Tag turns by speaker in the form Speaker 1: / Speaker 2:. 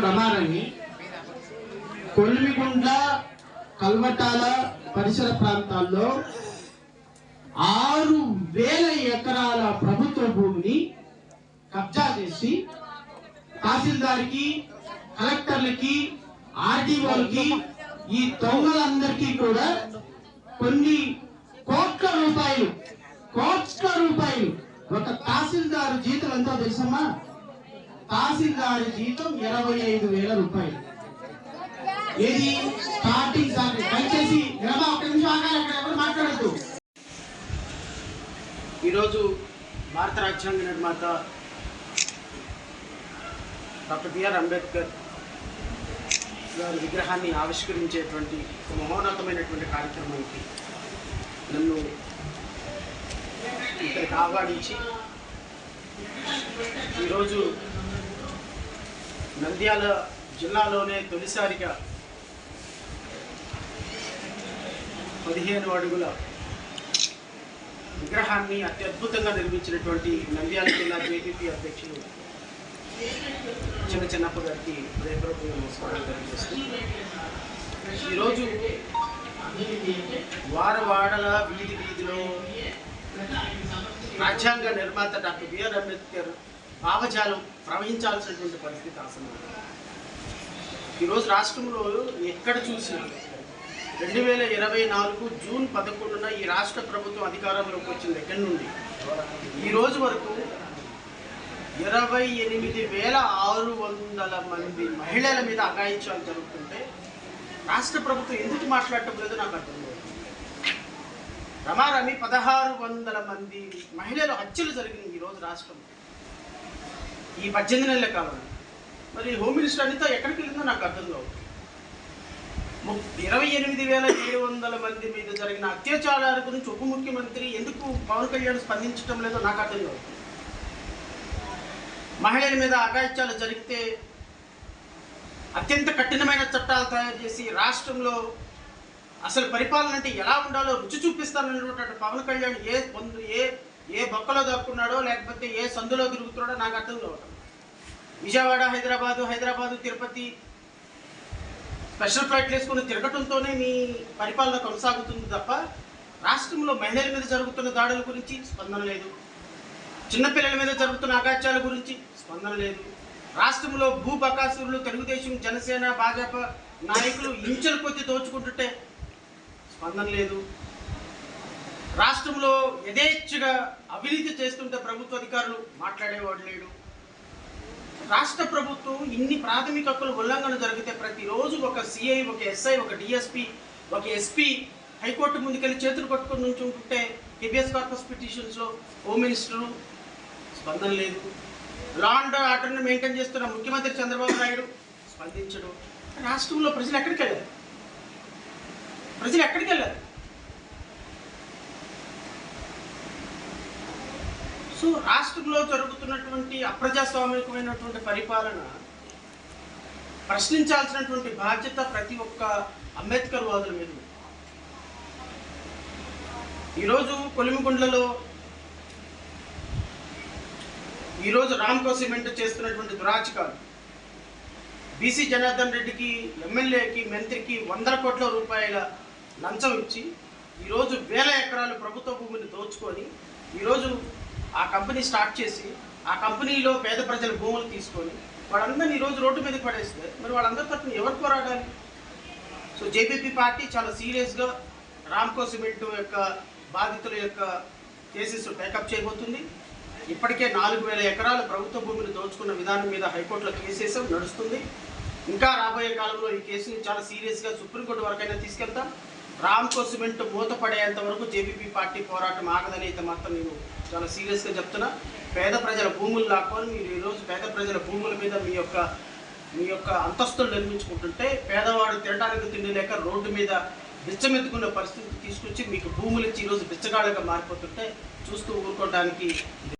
Speaker 1: రమారని కొల్లిమిగుండ్ల కల్వటాల పరిసర ప్రాంతాల్లో 6,000 ఎకరాల ప్రభుత్వ భూమిని కబ్జా చేసి తహసీల్దార్కి, కలెక్టర్లకి, ఆర్డీఓలకి, ఈ దొంగలందరికీ కూడా కొన్ని కోట్ల రూపాయలు ఒక తహసీల్దారు జీతం ఎంతో తెలుసమ్మా? తహసీల్దారు జీతం 25,000 రూపాయలు. ఇది స్టార్టింగ్ సాలరీ. దయచేసి ఒక నిమిషం ఆగాలి, అక్కడ ఎవరు మాట్లాడద్దు. ఈరోజు భారత రాజ్యాంగ నిర్మాత డాక్టర్ బిఆర్ అంబేద్కర్ గారి విగ్రహాన్ని ఆవిష్కరించేటువంటి మహోన్నతమైనటువంటి కార్యక్రమానికి నన్ను ఇక్కడికి ఆహ్వానించి ఈరోజు నంద్యాల జిల్లాలోనే తొలిసారిగా 15 అడుగుల విగ్రహాన్ని అత్యద్భుతంగా నిర్మించినటువంటి నంద్యాల జిల్లా జేపీపీ అధ్యక్షులు చిన్నప్ప గారికి హృదయపూర్వక నమస్కారం తెలియజేస్తూ ఈరోజు వాడల వీధిలో రాజ్యాంగ నిర్మాత డాక్టర్ బిఆర్ అంబేద్కర్ భావజాలం ప్రవహించాల్సినటువంటి పరిస్థితి ఆసనం. ఈరోజు రాష్ట్రంలో ఎక్కడ చూసినా 2024 జూన్ 11న ఈ రాష్ట్ర ప్రభుత్వం అధికారంలోకి వచ్చిన దగ్గర నుండి ఈ రోజు వరకు 28,600 మంది మహిళల మీద అఘాయిత్యాలు జరుగుతుంటే రాష్ట్ర ప్రభుత్వం ఎందుకు మాట్లాడటం లేదో నాకు అర్థం లేదు. రమారమి 1,600 మంది మహిళలు హత్యలు జరిగినాయి ఈరోజు రాష్ట్రం ఈ 18 నెలల కాలంలో. మరి హోమ్ మినిస్టర్ అనిత ఎక్కడికి వెళ్ళిందో నాకు అర్థం కావు. 28,700 మంది మీద జరిగిన అత్యాచారాల గురించి ఉప ముఖ్యమంత్రి ఎందుకు పవన్ కళ్యాణ్ స్పందించడం లేదో నాకు అర్థం కావు. మహిళల మీద అఘాయిత్యాలు జరిగితే అత్యంత కఠినమైన చట్టాలు తయారు చేసి రాష్ట్రంలో అసలు పరిపాలన అంటే ఎలా ఉండాలో రుచి చూపిస్తానన్నటువంటి పవన్ కళ్యాణ్ ఏ బొక్కలో దక్కున్నాడో లేకపోతే ఏ సందులో తిరుగుతున్నాడో నాకు అర్థం కావటం. విజయవాడ, హైదరాబాదు, తిరుపతి స్పెషల్ ఫ్లైట్లు వేసుకుని తిరగటంతోనే మీ పరిపాలన కొనసాగుతుంది తప్ప రాష్ట్రంలో మహిళల మీద జరుగుతున్న దాడుల గురించి స్పందన లేదు. చిన్నపిల్లల మీద జరుగుతున్న అఘాత్యాల గురించి స్పందన లేదు. రాష్ట్రంలో భూబకాసురులు, తెలుగుదేశం, జనసేన, భాజపా నాయకులు ఇంచెల కొద్ది దోచుకుంటుంటే స్పందన లేదు. రాష్ట్రంలో యథేచ్ఛగా అవినీతి చేస్తుంటే ప్రభుత్వ అధికారులు మాట్లాడేవాడు లేడు. రాష్ట్ర ప్రభుత్వం ఇన్ని ప్రాథమిక హక్కుల ఉల్లంఘన జరిగితే ప్రతిరోజు ఒక సిఐ, ఒక ఎస్ఐ, ఒక డిఎస్పీ, ఒక ఎస్పీ హైకోర్టు ముందుకెళ్ళి చేతులు పట్టుకొని నుంచి ఉంటుంటే హెబియస్ కార్పస్ పిటిషన్స్లో హోమ్ మినిస్టరు స్పందన లేదు. లా అండ్ ఆర్డర్ని మెయింటైన్ చేస్తున్న ముఖ్యమంత్రి చంద్రబాబు నాయుడు స్పందించడు. రాష్ట్రంలో ప్రజలు ఎక్కడికి వెళ్ళారు? సో రాష్ట్రంలో జరుగుతున్నటువంటి అప్రజాస్వామికమైనటువంటి పరిపాలన ప్రశ్నించాల్సినటువంటి బాధ్యత ప్రతి ఒక్క అంబేద్కర్ వాదుల మీద. ఈరోజు కొలిమిగుండ్లలో ఈరోజు రామ్కో సిమెంట్ చేస్తున్నటువంటి దురాచకాలు బీసీ జనార్దన్ రెడ్డికి, ఎమ్మెల్యేకి, మంత్రికి 100 కోట్ల రూపాయల లంచం ఇచ్చి ఈరోజు 1000 ఎకరాలు ప్రభుత్వ భూమిని దోచుకొని ఈరోజు ఆ కంపెనీ స్టార్ట్ చేసి ఆ కంపెనీలో పేద ప్రజల భూములు తీసుకొని వాళ్ళందరినీ ఈరోజు రోడ్డు మీదకి పడేస్తే మరి వాళ్ళందరి తరఫున ఎవరు పోరాడాలి? సో జేపీపీ పార్టీ చాలా సీరియస్గా రామ్కో సిమెంట్ యొక్క బాధితుల యొక్క కేసెస్ టేకప్ చేయబోతుంది. ఇప్పటికే 4,000 ఎకరాల ప్రభుత్వ భూమిని దోచుకున్న విధానం మీద హైకోర్టులో కేసు నడుస్తుంది. ఇంకా రాబోయే కాలంలో ఈ కేసుని చాలా సీరియస్గా సుప్రీంకోర్టు వరకైనా తీసుకెళ్తాం. రామ్కో సిమెంట్ మూతపడేంత వరకు జేపీపీ పార్టీ పోరాటం ఆగదని అయితే మాత్రం నేను చాలా సీరియస్గా చెప్తున్నా. పేద ప్రజల భూములు లాక్కొని మీరు ఈరోజు పేద ప్రజల భూముల మీద మీ యొక్క అంతస్తులు నిర్మించుకుంటుంటే పేదవాడు తినడానికి తిండి లేక రోడ్డు మీద బిచ్చమెత్తుకునే పరిస్థితి తీసుకొచ్చి మీకు భూములు ఇచ్చి ఈరోజు బిచ్చగాళ్ళగా మారిపోతుంటే చూస్తూ ఊరుకోవడానికి